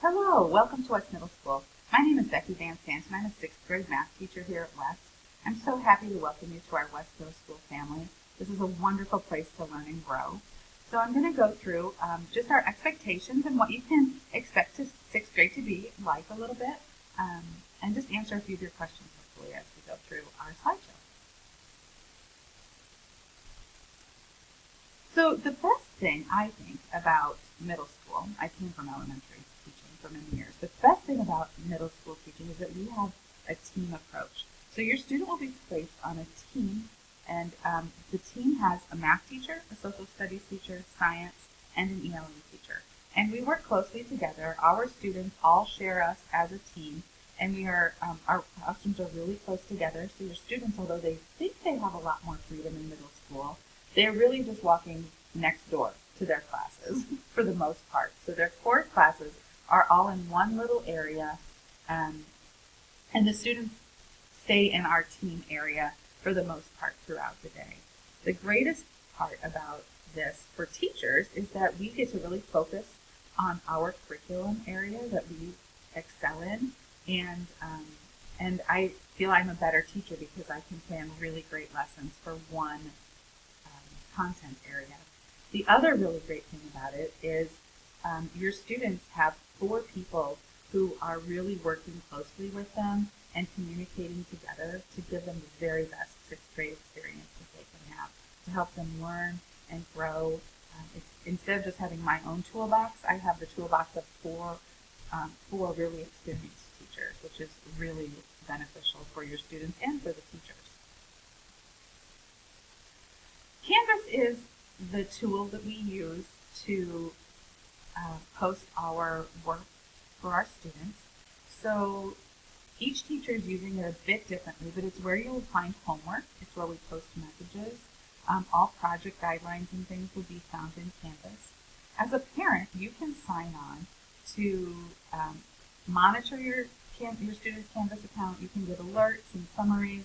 Hello, welcome to West Middle School. My name is Becky Van Sant and I'm a sixth grade math teacher here at West. I'm so happy to welcome you to our West Middle School family. This is a wonderful place to learn and grow. So I'm going to go through just our expectations and what you can expect to sixth grade to be like a little bit, and just answer a few of your questions hopefully as we go through our slideshow. So the best thing I think about middle school, I came from elementary teaching for many years. The best thing about middle school teaching is that we have a team approach. So your student will be placed on a team, and the team has a math teacher, a social studies teacher, science, and an ELA teacher. And we work closely together. Our students all share us as a team, and our classrooms are really close together. So your students, although they think they have a lot more freedom in middle school, they're really just walking next door to their classes for the most part. So their core classes are all in one little area, and the students stay in our team area for the most part throughout the day. The greatest part about this for teachers is that we get to really focus on our curriculum area that we excel in, and I feel I'm a better teacher because I can plan really great lessons for one content area. The other really great thing about it is your students have 4 people who are really working closely with them and communicating together to give them the very best sixth grade experience that they can have, to help them learn and grow. Instead of just having my own toolbox, I have the toolbox of four really experienced teachers, which is really beneficial for your students and for the teachers. Canvas is the tool that we use to post our work for our students. So each teacher is using it a bit differently, but it's where you will find homework. It's where we post messages. All project guidelines and things will be found in Canvas. As a parent, you can sign on to monitor your student's Canvas account. You can get alerts and summaries.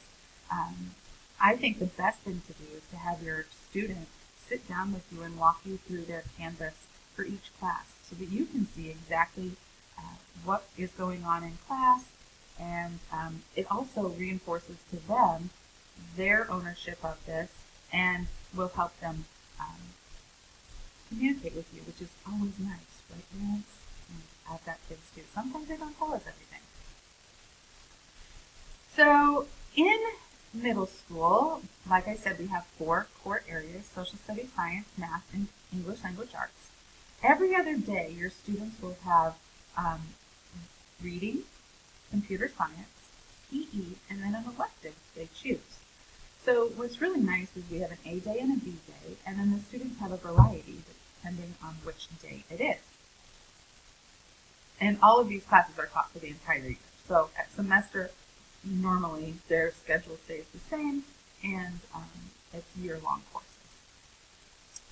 I think the best thing to do is to have your student sit down with you and walk you through their Canvas for each class so that you can see exactly what is going on in class, and it also reinforces to them their ownership of this and will help them communicate with you, which is always nice, right, parents? I've got kids too. Sometimes they don't tell us everything. So in middle school, like I said, we have 4 core areas: social studies, science, math, and English language arts. Every other day, your students will have reading, computer science, PE, and then an elective they choose. So what's really nice is we have an A day and a B day, and then the students have a variety depending on which day it is. And all of these classes are taught for the entire year. So at semester, normally their schedule stays the same, and it's year-long courses.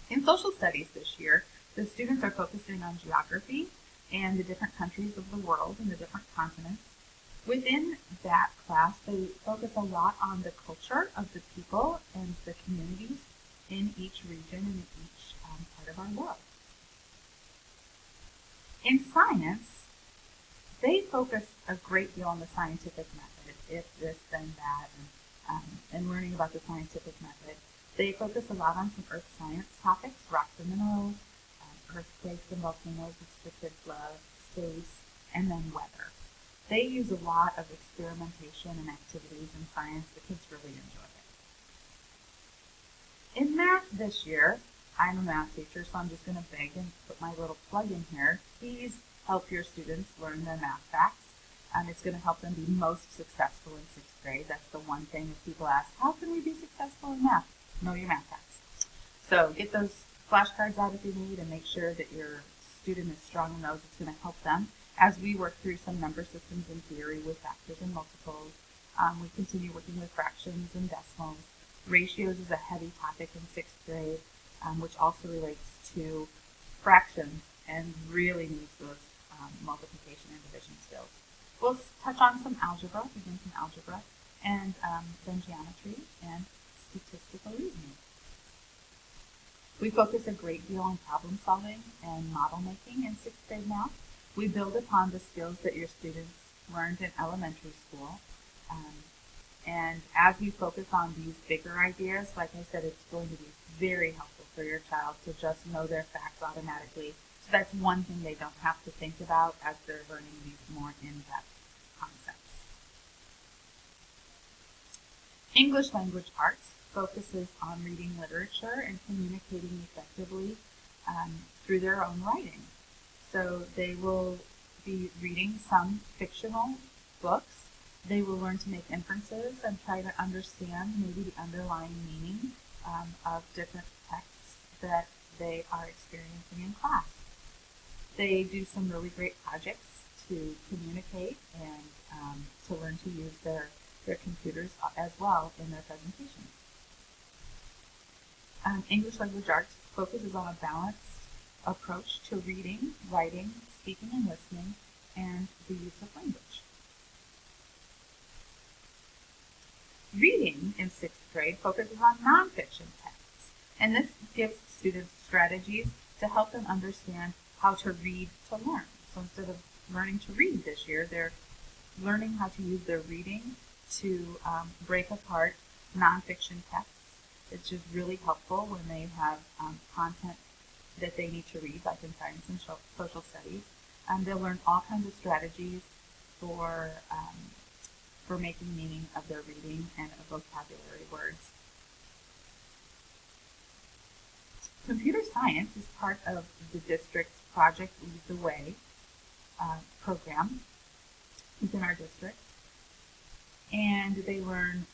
In social studies this year, the students are focusing on geography and the different countries of the world and the different continents. Within that class, they focus a lot on the culture of the people and the communities in each region and in each part of our world. In science, they focus a great deal on the scientific method, if this, then that, and learning about the scientific method. They focus a lot on some earth science topics: rocks and minerals, earthquakes and volcanoes, which the kids love, space, and then weather. They use a lot of experimentation and activities in science. The kids really enjoy it. In math this year, I'm a math teacher, so I'm just going to beg and put my little plug in here. Please help your students learn their math facts. It's going to help them be most successful in sixth grade. That's the one thing if people ask, how can we be successful in math? Know your math facts. So get those flashcards out if you need, and make sure that your student is strong in those. It's going to help them. As we work through some number systems in theory with factors and multiples, we continue working with fractions and decimals. Ratios is a heavy topic in sixth grade, which also relates to fractions and really needs those multiplication and division skills. We'll touch on some algebra, begin some algebra, and then geometry and statistical reasoning. We focus a great deal on problem solving and model making in sixth grade math. We build upon the skills that your students learned in elementary school. Um, and as we focus on these bigger ideas, like I said, it's going to be very helpful for your child to just know their facts automatically. So that's one thing they don't have to think about as they're learning these more in-depth concepts. English language arts focuses on reading literature and communicating effectively through their own writing. So they will be reading some fictional books. They will learn to make inferences and try to understand maybe the underlying meaning of different texts that they are experiencing in class. They do some really great projects to communicate and to learn to use their computers as well in their presentations. English language arts focuses on a balanced approach to reading, writing, speaking and listening, and the use of language. Reading in 6th grade focuses on nonfiction texts, and this gives students strategies to help them understand how to read to learn. So instead of learning to read this year, they're learning how to use their reading to break apart nonfiction texts. It's just really helpful when they have content that they need to read, like in science and social studies. They'll learn all kinds of strategies for making meaning of their reading and of vocabulary words. Computer science is part of the district's Project Lead the Way program within our district. And they learn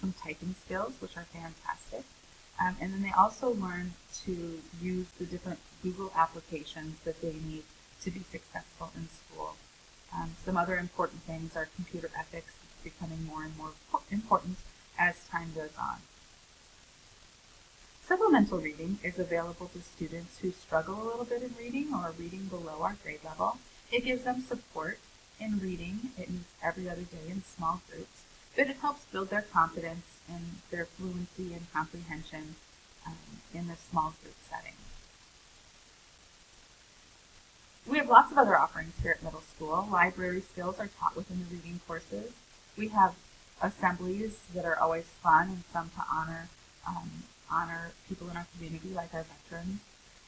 some typing skills, which are fantastic. And then they also learn to use the different Google applications that they need to be successful in school. Some other important things are computer ethics, becoming more and more important as time goes on. Supplemental reading is available to students who struggle a little bit in reading or are reading below our grade level. It gives them support in reading. It meets every other day in small groups, but it helps build their confidence and their fluency and comprehension in the small group setting. We have lots of other offerings here at middle school. Library skills are taught within the reading courses. We have assemblies that are always fun and some to honor people in our community, like our veterans.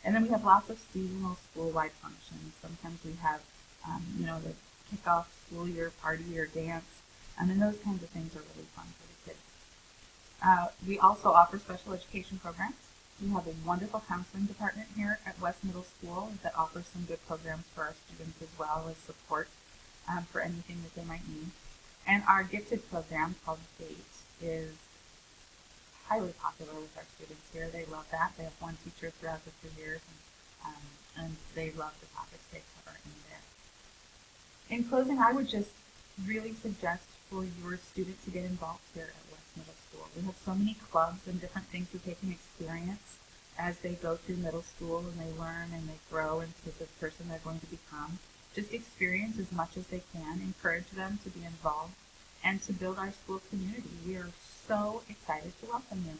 And then we have lots of seasonal school-wide functions. Sometimes we have, the kickoff school year party or dance, and those kinds of things are really fun for the kids. We also offer special education programs. We have a wonderful counseling department here at West Middle School that offers some good programs for our students as well as support for anything that they might need. And our gifted program called GATE is highly popular with our students here. They love that. They have one teacher throughout the 3 years, and they love the topics they cover in there. In closing, I would just really suggest for your student to get involved here at West Middle School. We have so many clubs and different things that they can experience as they go through middle school and they learn and they grow into the person they're going to become. Just experience as much as they can, encourage them to be involved, and to build our school community. We are so excited to welcome you.